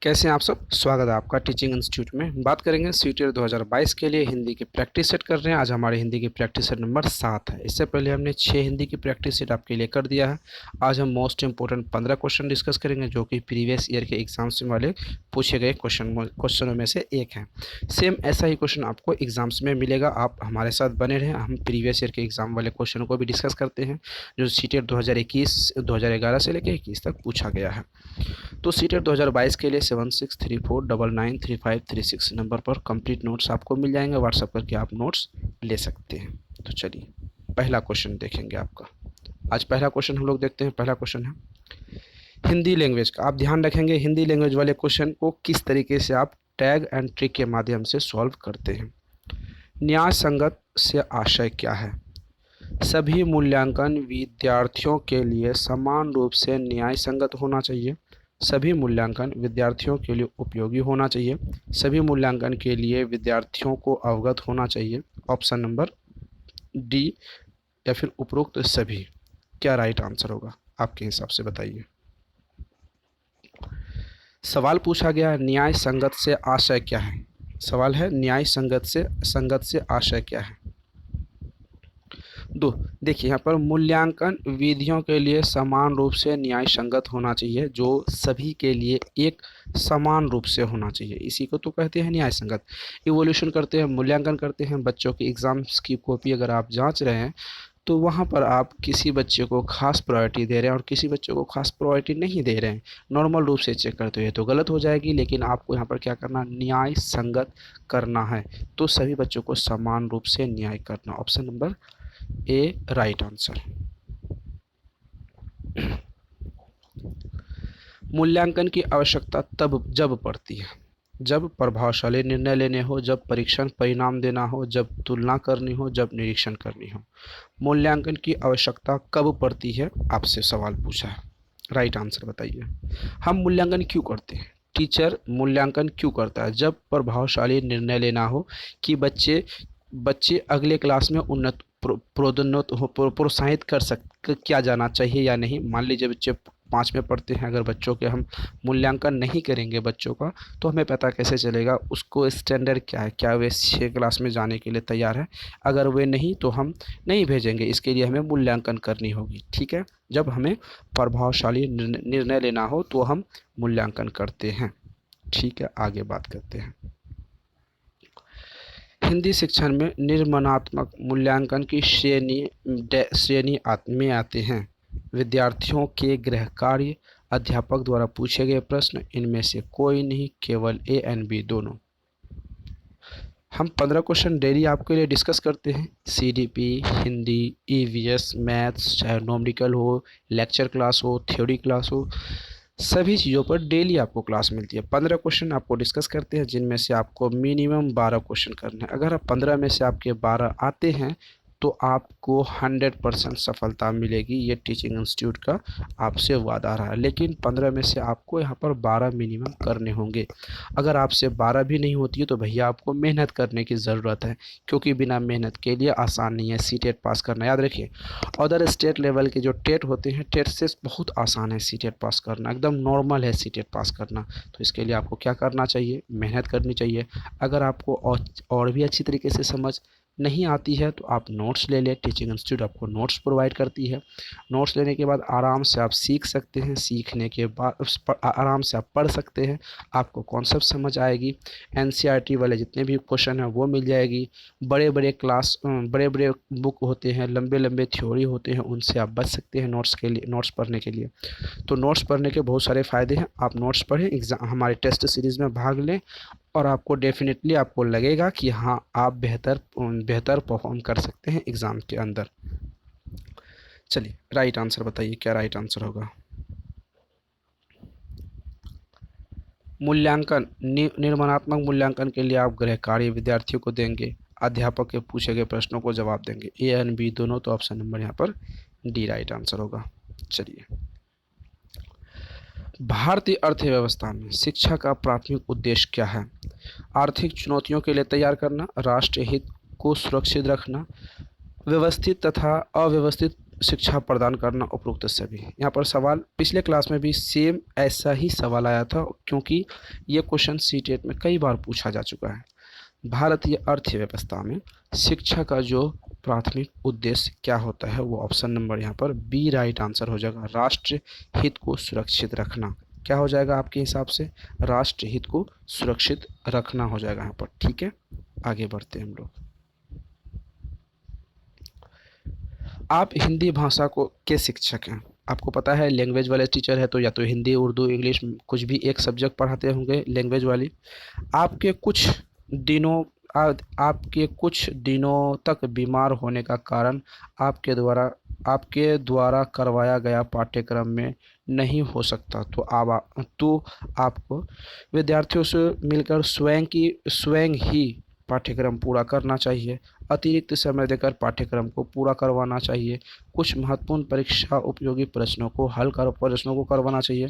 कैसे हैं आप सब। स्वागत है आपका टीचिंग इंस्टीट्यूट में। बात करेंगे सीटेट 2022 के लिए हिंदी की प्रैक्टिस सेट कर रहे हैं। आज हमारे हिंदी की प्रैक्टिस सेट नंबर 7 है। इससे पहले हमने 6 हिंदी की प्रैक्टिस सेट आपके लिए कर दिया है। आज हम मोस्ट इंपोर्टेंट 15 क्वेश्चन डिस्कस करेंगे जो कि प्रीवियस ईयर के एग्जाम्स वाले पूछे गए क्वेश्चनों में से एक है। सेम ऐसा ही क्वेश्चन आपको एग्जाम्स में मिलेगा। आप हमारे साथ बने रहें। हम प्रीवियस ईयर के एग्जाम वाले क्वेश्चन को भी डिस्कस करते हैं जो सीटेट 2011 से लेकर 21 तक पूछा गया है। तो सीटेट 2022 के लिए 7634993536 नंबर पर कंप्लीट नोट्स आपको मिल जाएंगे। व्हाट्सएप करके आप नोट्स ले सकते हैं। तो चलिए पहला क्वेश्चन देखेंगे आपका। आज पहला क्वेश्चन हम लोग देखते हैं। पहला क्वेश्चन है हिंदी लैंग्वेज का। आप ध्यान रखेंगे हिंदी लैंग्वेज वाले क्वेश्चन को किस तरीके से आप टैग एंड ट्रिक के माध्यम से सॉल्व करते हैं। न्याय संगत से आशय क्या है। सभी मूल्यांकन विद्यार्थियों के लिए समान रूप से न्याय संगत होना चाहिए। सभी मूल्यांकन विद्यार्थियों के लिए उपयोगी होना चाहिए। सभी मूल्यांकन के लिए विद्यार्थियों को अवगत होना चाहिए। ऑप्शन नंबर डी या फिर उपरोक्त सभी, क्या राइट आंसर होगा आपके हिसाब से बताइए। सवाल पूछा गया है न्याय संगत से आशय क्या है। सवाल है न्याय संगत से आशय क्या है। देखिए यहाँ पर मूल्यांकन विधियों के लिए समान रूप से न्याय संगत होना चाहिए, जो सभी के लिए एक समान रूप से होना चाहिए। इसी को तो कहते हैं न्याय संगत। इवोल्यूशन करते हैं, मूल्यांकन करते हैं बच्चों की एग्ज़ाम्स की कॉपी अगर आप जांच रहे हैं तो वहाँ पर आप किसी बच्चे को खास प्रायोरिटी दे रहे हैं और किसी बच्चे को खास प्रायोरिटी नहीं दे रहे हैं, नॉर्मल रूप से चेक करते हुए, तो गलत हो जाएगी। लेकिन आपको यहाँ पर क्या करना, न्याय संगत करना है। तो सभी बच्चों को समान रूप से न्याय करना। Option number A right answer. मूल्यांकन की आवश्यकता तब जब पड़ती है जब प्रभावशाली निर्णय लेने हो, जब परीक्षण परिणाम देना हो, जब तुलना करनी हो, जब निरीक्षण करनी हो। मूल्यांकन की आवश्यकता कब पड़ती है, आपसे सवाल पूछा है। राइट आंसर बताइए। हम मूल्यांकन क्यों करते हैं। टीचर मूल्यांकन क्यों करता है, जब प्रभावशाली निर्णय लेना हो कि बच्चे बच्चे अगले क्लास में उन्नत प्रोन्नत हो, प्रोत्साहित कर किया जाना चाहिए या नहीं। मान लीजिए बच्चे 5 में पढ़ते हैं, अगर बच्चों के हम मूल्यांकन नहीं करेंगे बच्चों का, तो हमें पता कैसे चलेगा उसको स्टैंडर्ड क्या है, क्या वे 6 क्लास में जाने के लिए तैयार है। अगर वे नहीं तो हम नहीं भेजेंगे। इसके लिए हमें मूल्यांकन करनी होगी। ठीक है, जब हमें प्रभावशाली निर्णय लेना हो तो हम मूल्यांकन करते हैं। ठीक है, आगे बात करते हैं। हिंदी शिक्षण में निर्माणात्मक मूल्यांकन की श्रेणी में आते हैं विद्यार्थियों के गृह कार्य, अध्यापक द्वारा पूछे गए प्रश्न, इनमें से कोई नहीं, केवल ए एंड बी दोनों। हम 15 क्वेश्चन डेली आपके लिए डिस्कस करते हैं। सीडीपी, हिंदी, ईवीएस, मैथ्स, चाहे न्यूमेरिकल हो, लेक्चर क्लास हो, थ्योरी क्लास हो, सभी चीज़ों पर डेली आपको क्लास मिलती है। 15 क्वेश्चन आपको डिस्कस करते हैं, जिनमें से आपको मिनिमम 12 क्वेश्चन करने हैं। अगर आप 15 में से आपके 12 आते हैं तो आपको 100% सफलता मिलेगी। ये टीचिंग इंस्टीट्यूट का आपसे वादा रहा है। लेकिन 15 में से आपको यहाँ पर 12 मिनिमम करने होंगे। अगर आपसे 12 भी नहीं होती है तो भैया आपको मेहनत करने की ज़रूरत है, क्योंकि बिना मेहनत के लिए आसान नहीं है सीटेट पास करना। याद रखिए, अदर स्टेट लेवल के जो टेट होते हैं, टेट से बहुत आसान है सीटेट पास करना, एकदम नॉर्मल है सीटेट पास करना। तो इसके लिए आपको क्या करना चाहिए, मेहनत करनी चाहिए। अगर आपको और भी अच्छी तरीके से समझ नहीं आती है तो आप नोट्स ले लें। टीचिंग इंस्टीट्यूट आपको नोट्स प्रोवाइड करती है। नोट्स लेने के बाद आराम से आप सीख सकते हैं। सीखने के बाद आराम से आप पढ़ सकते हैं, आपको कॉन्सेप्ट समझ आएगी। एनसीईआरटी वाले जितने भी क्वेश्चन हैं वो मिल जाएगी। बड़े बड़े बुक होते हैं, लंबे लंबे थ्योरी होते हैं, उनसे आप बच सकते हैं नोट्स पढ़ने के लिए। तो नोट्स पढ़ने के बहुत सारे फ़ायदे हैं। आप नोट्स पढ़ें, एग्ज़ाम हमारे टेस्ट सीरीज़ में भाग लें और आपको डेफिनेटली आपको लगेगा कि हाँ आप बेहतर परफॉर्म कर सकते हैं एग्ज़ाम के अंदर। चलिए राइट आंसर बताइए, क्या राइट आंसर होगा। मूल्यांकन निर्माणात्मक मूल्यांकन के लिए आप गृह कार्य विद्यार्थियों को देंगे, अध्यापक के पूछे गए प्रश्नों को जवाब देंगे। ए एंड बी दोनों, तो ऑप्शन नंबर यहाँ पर डी राइट आंसर होगा। चलिए, भारतीय अर्थव्यवस्था में शिक्षा का प्राथमिक उद्देश्य क्या है। आर्थिक चुनौतियों के लिए तैयार करना, राष्ट्रीय हित को सुरक्षित रखना, व्यवस्थित तथा अव्यवस्थित शिक्षा प्रदान करना उपरोक्त सभी। यहाँ पर सवाल पिछले क्लास में भी सेम ऐसा ही सवाल आया था, क्योंकि ये क्वेश्चन सीटेट में कई बार पूछा जा चुका है। भारतीय अर्थव्यवस्था में शिक्षा का जो प्राथमिक उद्देश्य क्या होता है, वो ऑप्शन नंबर यहाँ पर बी राइट आंसर हो जाएगा। राष्ट्र हित को सुरक्षित रखना क्या हो जाएगा आपके हिसाब से? राष्ट्र हित को सुरक्षित रखना हो जाएगा यहाँ पर। ठीक है, आगे बढ़ते हैं हम लोग। आप हिंदी भाषा को के शिक्षक हैं, आपको पता है लैंग्वेज वाले टीचर है तो या तो हिंदी, उर्दू, इंग्लिश कुछ भी एक सब्जेक्ट पढ़ाते होंगे लैंग्वेज वाली। आपके कुछ दिनों आपके कुछ दिनों तक बीमार होने का कारण आपके द्वारा करवाया गया पाठ्यक्रम में नहीं हो सकता, तो आपको विद्यार्थियों से मिलकर स्वयं ही पाठ्यक्रम पूरा करना चाहिए। अतिरिक्त समय देकर पाठ्यक्रम को पूरा करवाना चाहिए। कुछ महत्वपूर्ण परीक्षा उपयोगी प्रश्नों को करवाना चाहिए।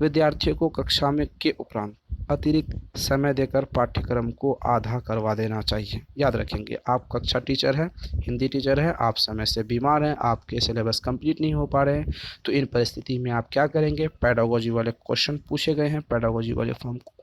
विद्यार्थियों को कक्षा में के उपरांत अतिरिक्त समय देकर पाठ्यक्रम को आधा करवा देना चाहिए। याद रखेंगे, आप कक्षा टीचर हैं, हिंदी टीचर हैं, आप समय से बीमार हैं, आपके सिलेबस कंप्लीट नहीं हो पा रहे हैं, तो इन परिस्थिति में आप क्या करेंगे? पेडागोजी वाले क्वेश्चन पूछे गए हैं, पेडागोजी वाले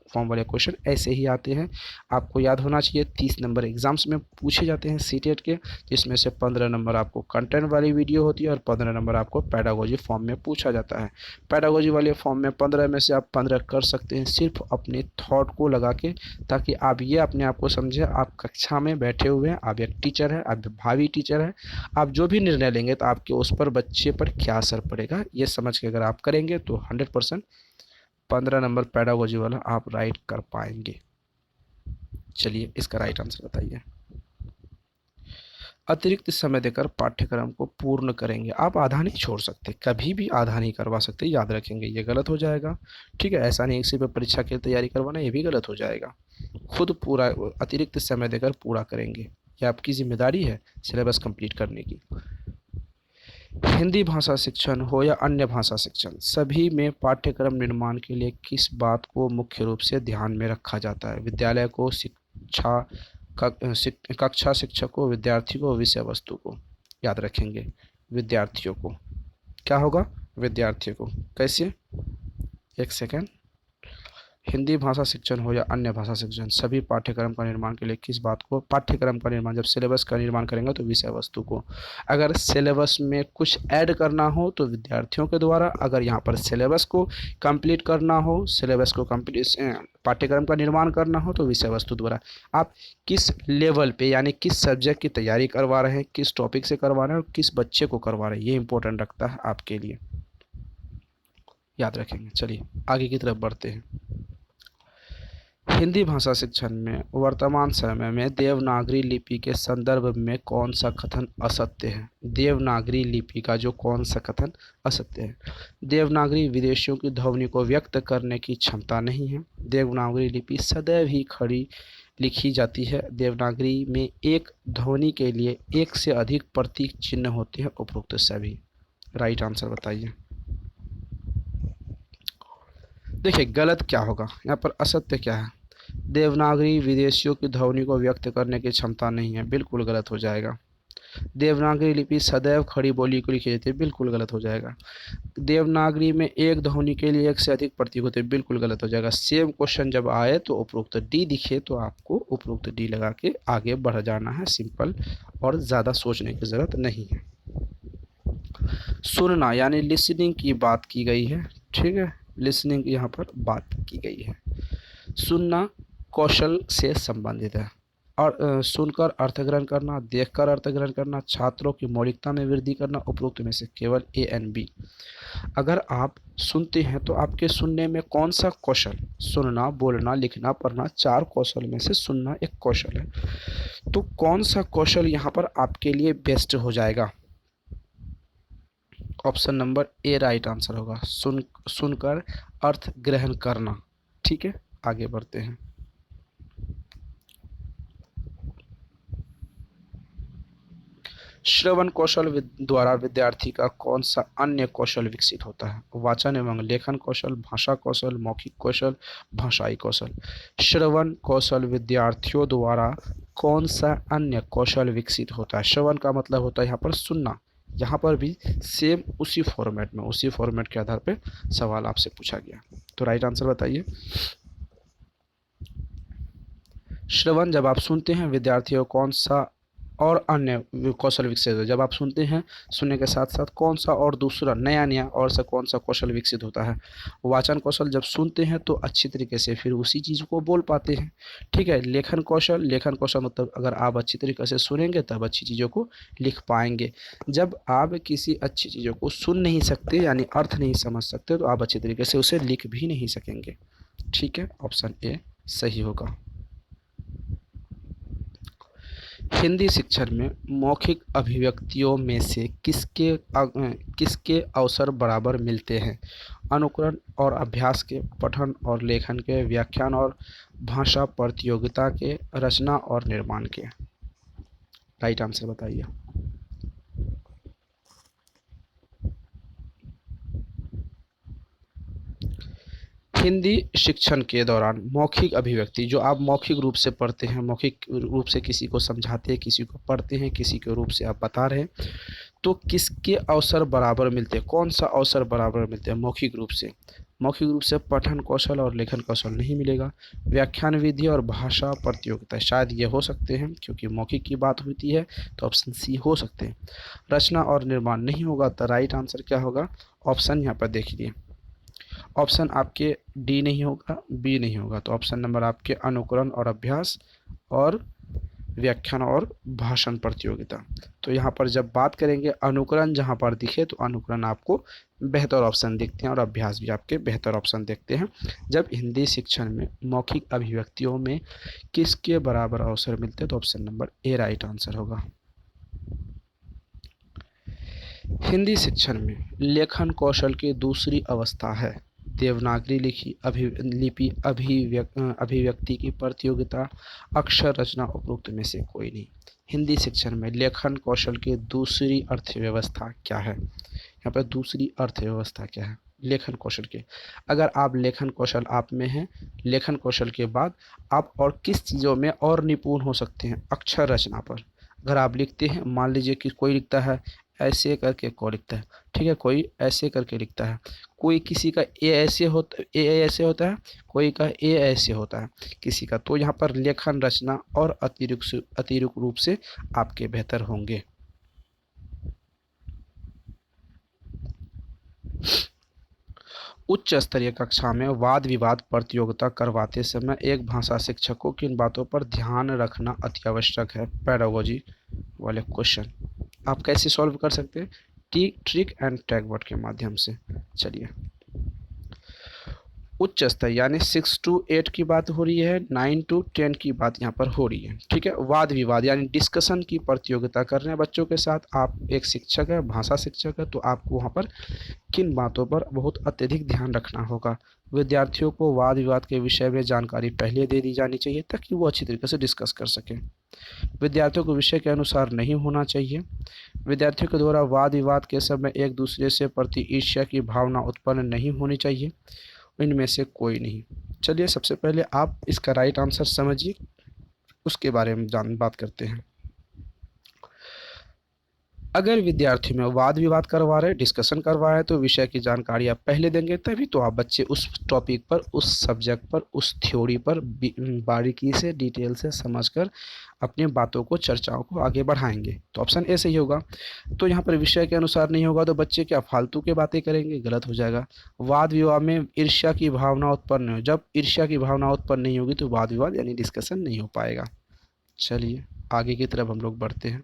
फॉर्म वाले क्वेश्चन ऐसे ही आते हैं, आपको याद होना चाहिए। 30 नंबर एग्जाम्स में पूछे जाते हैं सीटेट के, जिसमें से 15 नंबर आपको कंटेंट वाली वीडियो होती है और 15 नंबर आपको पेडागोजी फॉर्म में पूछा जाता है। पेडागोजी वाले फॉर्म में 15 में से आप 15 कर सकते हैं सिर्फ अपने थॉट को लगा के, ताकि आप ये अपने आप को समझें आप कक्षा में बैठे हुए हैं, आप एक टीचर हैं, आप भावी टीचर हैं, आप जो भी निर्णय लेंगे तो आपके उस पर बच्चे पर क्या असर पड़ेगा, ये समझ के अगर आप करेंगे तो 100% 15 नंबर पेडागोजी वाला आप राइट कर पाएंगे। चलिए इसका राइट आंसर बताइए। अतिरिक्त समय देकर पाठ्यक्रम को पूर्ण करेंगे। आप आधा नहीं छोड़ सकते, कभी भी आधा नहीं करवा सकते, याद रखेंगे, ये गलत हो जाएगा। ठीक है, ऐसा नहीं किसी पे परीक्षा की तैयारी करवाना, ये भी गलत हो जाएगा। खुद पूरा अतिरिक्त समय देकर पूरा करेंगे, ये आपकी जिम्मेदारी है सिलेबस कंप्लीट करने की। हिंदी भाषा शिक्षण हो या अन्य भाषा शिक्षण, सभी में पाठ्यक्रम निर्माण के लिए किस बात को मुख्य रूप से ध्यान में रखा जाता है? विद्यालय को, कक्षा शिक्षक को, विद्यार्थी को, विषय वस्तु को? याद रखेंगे, विद्यार्थियों को। क्या होगा? विद्यार्थियों को। कैसे? एक सेकेंड। हिंदी भाषा शिक्षण हो या अन्य भाषा शिक्षण, सभी पाठ्यक्रम का निर्माण के लिए किस बात को? पाठ्यक्रम का निर्माण, जब सिलेबस का निर्माण करेंगे तो विषय वस्तु को। अगर सिलेबस में कुछ ऐड करना हो तो विद्यार्थियों के द्वारा, अगर यहाँ पर सिलेबस को कंप्लीट करना हो, सिलेबस को कंप्लीट पाठ्यक्रम का निर्माण करना हो तो विषय वस्तु द्वारा। आप किस लेवल पे यानी किस सब्जेक्ट की तैयारी करवा रहे हैं, किस टॉपिक से करवा रहे हैं और किस बच्चे को करवा रहे हैं, ये इंपॉर्टेंट रखता है आपके लिए, याद रखेंगे। चलिए आगे की तरफ बढ़ते हैं। हिंदी भाषा शिक्षण में वर्तमान समय में देवनागरी लिपि के संदर्भ में कौन सा कथन असत्य है? देवनागरी लिपि का जो कौन सा कथन असत्य है? देवनागरी विदेशियों की ध्वनि को व्यक्त करने की क्षमता नहीं है। देवनागरी लिपि सदैव ही खड़ी लिखी जाती है। देवनागरी में एक ध्वनि के लिए एक से अधिक प्रतीक चिन्ह होते हैं। उपरोक्त सभी। राइट आंसर बताइए। देखिए गलत क्या होगा यहाँ पर, असत्य क्या है? देवनागरी विदेशियों की ध्वनि को व्यक्त करने की क्षमता नहीं है, बिल्कुल गलत हो जाएगा। देवनागरी लिपि सदैव खड़ी बोली को लिखी जाती है, बिल्कुल गलत हो जाएगा। देवनागरी में एक ध्वनि के लिए एक से अधिक प्रतीक होते हैं, बिल्कुल गलत हो जाएगा। सेम क्वेश्चन जब आए तो उपरोक्त डी दिखे तो आपको उपरोक्त डी लगा के आगे बढ़ जाना है, सिंपल, और ज़्यादा सोचने की ज़रूरत नहीं है। सुनना यानी लिसनिंग की बात की गई है, ठीक है, लिसनिंग यहाँ पर बात की गई है। सुनना कौशल से संबंधित है और सुनकर अर्थग्रहण करना, देखकर अर्थग्रहण करना, छात्रों की मौलिकता में वृद्धि करना, उपरोक्त में से केवल ए एंड बी। अगर आप सुनते हैं तो आपके सुनने में कौन सा कौशल, सुनना, बोलना, लिखना, पढ़ना, 4 कौशल में से सुनना एक कौशल है, तो कौन सा कौशल यहाँ पर आपके लिए बेस्ट हो जाएगा? Option number A right answer होगा, सुनकर अर्थ ग्रहण करना। ठीक है, आगे बढ़ते हैं। श्रवण कौशल द्वारा विद्यार्थी का कौन सा अन्य कौशल विकसित होता है? वाचन एवं लेखन कौशल, भाषा कौशल, मौखिक कौशल, भाषाई कौशल। श्रवण कौशल विद्यार्थियों द्वारा कौन सा अन्य कौशल विकसित होता है? श्रवण का मतलब होता है यहाँ पर सुनना, यहाँ पर भी सेम उसी फॉर्मेट के आधार पे सवाल आपसे पूछा गया। तो राइट आंसर बताइए। श्रवण, जब आप सुनते हैं विद्यार्थियों कौन सा और अन्य कौशल विकसित हो, जब आप सुनते हैं सुनने के साथ साथ कौन सा और दूसरा नया और सा कौन सा कौशल विकसित होता है। वाचन कौशल, जब सुनते हैं तो अच्छी तरीके से फिर उसी चीज़ को बोल पाते हैं। ठीक है। लेखन कौशल मतलब अगर आप अच्छी तरीके से सुनेंगे तब अच्छी चीज़ों को लिख पाएंगे। जब आप किसी अच्छी चीज़ों को सुन नहीं सकते यानी अर्थ नहीं समझ सकते तो आप अच्छी तरीके से उसे लिख भी नहीं सकेंगे। ठीक है, ऑप्शन ए सही होगा। हिंदी शिक्षण में मौखिक अभिव्यक्तियों में से किसके अवसर बराबर मिलते हैं। अनुकरण और अभ्यास के, पठन और लेखन के, व्याख्यान और भाषा प्रतियोगिता के, रचना और निर्माण के। राइट आंसर बताइए। हिंदी शिक्षण के दौरान मौखिक अभिव्यक्ति, जो आप मौखिक रूप से पढ़ते हैं, मौखिक रूप से किसी को समझाते हैं, किसी को पढ़ते हैं, किसी के रूप से आप बता रहे हैं, तो किसके अवसर बराबर मिलते हैं, कौन सा अवसर बराबर मिलते हैं मौखिक रूप से। मौखिक रूप से पठन कौशल और लेखन कौशल नहीं मिलेगा। व्याख्यान विधि और भाषा प्रतियोगिता शायद ये हो सकते हैं क्योंकि मौखिक की बात होती है, तो ऑप्शन सी हो सकते हैं। रचना और निर्माण नहीं होगा, तो राइट आंसर क्या होगा। ऑप्शन यहाँ पर देखिए, ऑप्शन आपके डी नहीं होगा, बी नहीं होगा, तो ऑप्शन नंबर आपके अनुकरण और अभ्यास और व्याख्यान और भाषण प्रतियोगिता। तो यहाँ पर जब बात करेंगे अनुकरण जहाँ पर दिखे तो अनुकरण आपको बेहतर ऑप्शन दिखते हैं और अभ्यास भी आपके बेहतर ऑप्शन देखते हैं। जब हिंदी शिक्षण में मौखिक अभिव्यक्तियों में किसके बराबर अवसर मिलते हैं तो option number A right answer होगा। हिंदी शिक्षण में लेखन कौशल की दूसरी अवस्था है देवनागरी लिपि, अभिव्यक्ति की प्रतियोगिता, अक्षर रचना, उपरोक्त में से कोई नहीं। हिंदी शिक्षण में लेखन कौशल की दूसरी अर्थव्यवस्था क्या है। यहाँ पर दूसरी अर्थव्यवस्था क्या है लेखन कौशल के। अगर आप लेखन कौशल आप में है, लेखन कौशल के बाद आप और किस चीज़ों में और निपुण हो सकते हैं। अक्षर रचना पर अगर आप लिखते हैं, मान लीजिए कि कोई लिखता है ऐसे करके, को लिखता है, ठीक है, कोई ऐसे करके लिखता है, कोई किसी का ए ऐसे होता है, कोई का ए ऐसे होता है किसी का, तो यहाँ पर लेखन रचना और अतिरिक्त रूप से आपके बेहतर होंगे। उच्च स्तरीय कक्षा में वाद विवाद प्रतियोगिता करवाते समय एक भाषा शिक्षक को किन बातों पर ध्यान रखना अति आवश्यक है। पैडागोजी वाले क्वेश्चन आप कैसे सॉल्व कर सकते हैं, ट्रिक एंड टैगवर्ड के माध्यम से। चलिए, उच्च स्तर यानी 6 to 8 की बात हो रही है, 9 to 10 की बात यहाँ पर हो रही है। ठीक है, वाद विवाद यानी डिस्कशन की प्रतियोगिता कर रहे हैं बच्चों के साथ। आप एक शिक्षक है, भाषा शिक्षक है, तो आपको वहाँ पर किन बातों पर बहुत अत्यधिक ध्यान रखना होगा। विद्यार्थियों को वाद विवाद के विषय में जानकारी पहले दे दी जानी चाहिए ताकि वो अच्छी तरीके से डिस्कस कर सकें। विद्यार्थियों को विषय के अनुसार नहीं होना चाहिए। विद्यार्थियों के द्वारा वाद विवाद के समय एक दूसरे से प्रति ईर्ष्या की भावना उत्पन्न नहीं होनी चाहिए। इनमें से कोई नहीं। चलिए, सबसे पहले आप इसका राइट आंसर समझिए, उसके बारे में बात करते हैं। अगर विद्यार्थी में वाद विवाद करवा रहे, डिस्कशन करवा रहे, तो विषय की जानकारी आप पहले देंगे, तभी तो आप बच्चे उस टॉपिक पर, उस सब्जेक्ट पर, उस थ्योरी पर बारीकी से, डिटेल से समझकर अपनी बातों को, चर्चाओं को आगे बढ़ाएंगे। तो ऑप्शन ए सही होगा। तो यहाँ पर विषय के अनुसार नहीं होगा तो बच्चे क्या फालतू के बातें करेंगे, गलत हो जाएगा। वाद विवाद में ईर्ष्या की भावना उत्पन्न हो, जब ईर्ष्या की भावना उत्पन्न नहीं होगी तो वाद विवाद यानी डिस्कशन नहीं हो पाएगा। चलिए, आगे की तरफ हम लोग बढ़ते हैं।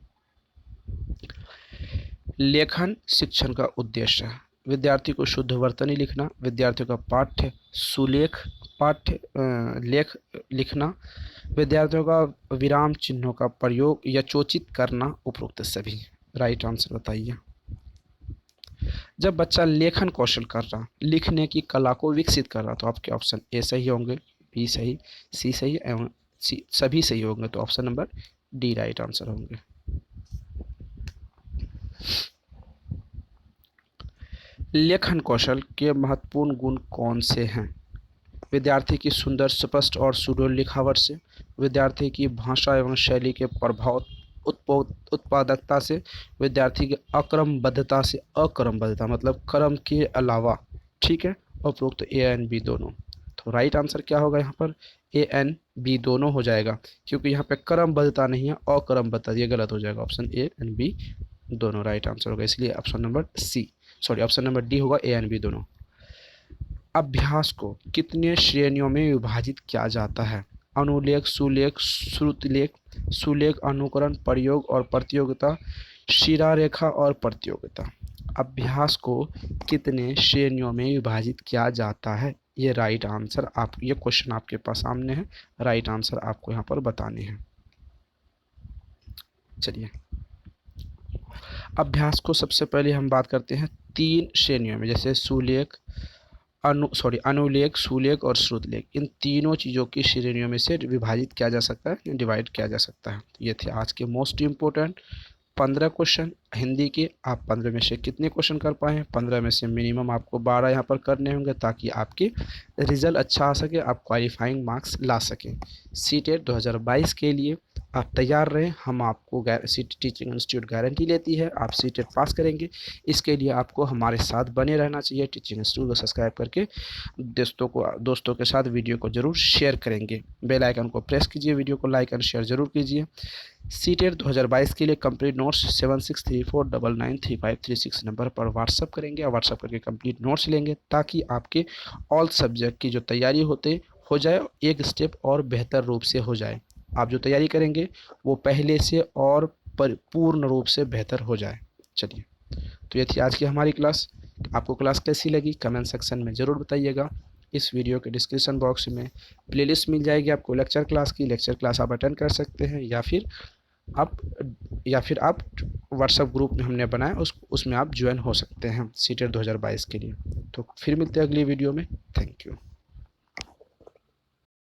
लेखन शिक्षण का उद्देश्य है विद्यार्थी को शुद्ध वर्तनी लिखना, विद्यार्थियों का पाठ्य सुलेख लेख लिखना, विद्यार्थियों का विराम चिन्हों का प्रयोग यथोचित करना, उपरोक्त सभी। राइट आंसर बताइए। जब बच्चा लेखन कौशल कर रहा, लिखने की कला को विकसित कर रहा, तो आपके ऑप्शन ए सही होंगे, बी सही, सी सही एवं सी सभी सही होंगे, तो option number D right answer होंगे। लेखन कौशल के महत्वपूर्ण गुण कौन से हैं। विद्यार्थी की सुंदर, स्पष्ट और सुडौल लिखावट से, विद्यार्थी की भाषा एवं शैली के प्रभाव उत्पादकता से, विद्यार्थी की अक्रमबद्धता से, अक्रमबद्धता मतलब क्रम के अलावा, ठीक है, उपरोक्त ए एंड बी दोनों। तो राइट आंसर क्या होगा यहाँ पर, ए एंड बी दोनों हो जाएगा, क्योंकि यहाँ पे क्रमबद्धता नहीं है, अक्रमबद्धता, ये गलत हो जाएगा। ऑप्शन ए एंड बी दोनों राइट आंसर होगा, इसलिए option number option number D होगा, ए एंड बी दोनों। अभ्यास को कितने श्रेणियों में विभाजित किया जाता है? अनुलेख, सुलेख, श्रुतिलेख, सुलेख, अनुकरण, प्रयोग और प्रतियोगिता, शिरारेखा और प्रतियोगिता। अभ्यास को कितने श्रेणियों में विभाजित किया जाता है? ये राइट आंसर, आप ये क्वेश्चन आपके पास सामने है, राइट आंसर आपको यहाँ पर बताने हैं। चलिए, अभ्यास को सबसे पहले हम बात करते हैं 3 श्रेणियों में, जैसे सुलेख, अनुलेख, सुलेख और श्रुतलेख। इन तीनों चीज़ों की श्रेणियों में से विभाजित किया जा सकता है, डिवाइड किया जा सकता है। ये थे आज के मोस्ट इम्पोर्टेंट 15 क्वेश्चन हिंदी के। आप 15 में से कितने क्वेश्चन कर पाए हैं? 15 में से मिनिमम आपको 12 यहाँ पर करने होंगे, ताकि आपके रिजल्ट अच्छा आ सके, आप क्वालिफाइंग मार्क्स ला सकें। सीटेट 2022 के लिए आप तैयार रहें, हम आपको सिटी टीचिंग इंस्टीट्यूट गारंटी लेती है आप सीटेट पास करेंगे। इसके लिए आपको हमारे साथ बने रहना चाहिए, टीचिंग इंस्टीट्यूट को सब्सक्राइब करके दोस्तों के साथ वीडियो को ज़रूर शेयर करेंगे, बेल आइकन को प्रेस कीजिए, वीडियो को लाइक एंड शेयर ज़रूर कीजिए। सीटेट 2022 के लिए कंप्लीट नोट्स 7634993536 नंबर पर व्हाट्सअप करेंगे और व्हाट्सअप करके कंप्लीट नोट्स लेंगे, ताकि आपके ऑल सब्जेक्ट की जो तैयारी हो जाए, एक स्टेप और बेहतर रूप से हो जाए। आप जो तैयारी करेंगे वो पहले से और पूर्ण रूप से बेहतर हो जाए। चलिए, तो ये थी आज की हमारी क्लास। आपको क्लास कैसी लगी कमेंट सेक्शन में ज़रूर बताइएगा। इस वीडियो के डिस्क्रिप्शन बॉक्स में प्लेलिस्ट मिल जाएगी आपको लेक्चर क्लास की, लेक्चर क्लास आप अटेंड कर सकते हैं, या फिर आप व्हाट्सएप ग्रुप में हमने बनाया उसमें आप ज्वाइन हो सकते हैं सीटेट 2022 के लिए। तो फिर मिलते हैं अगली वीडियो में। Thank you.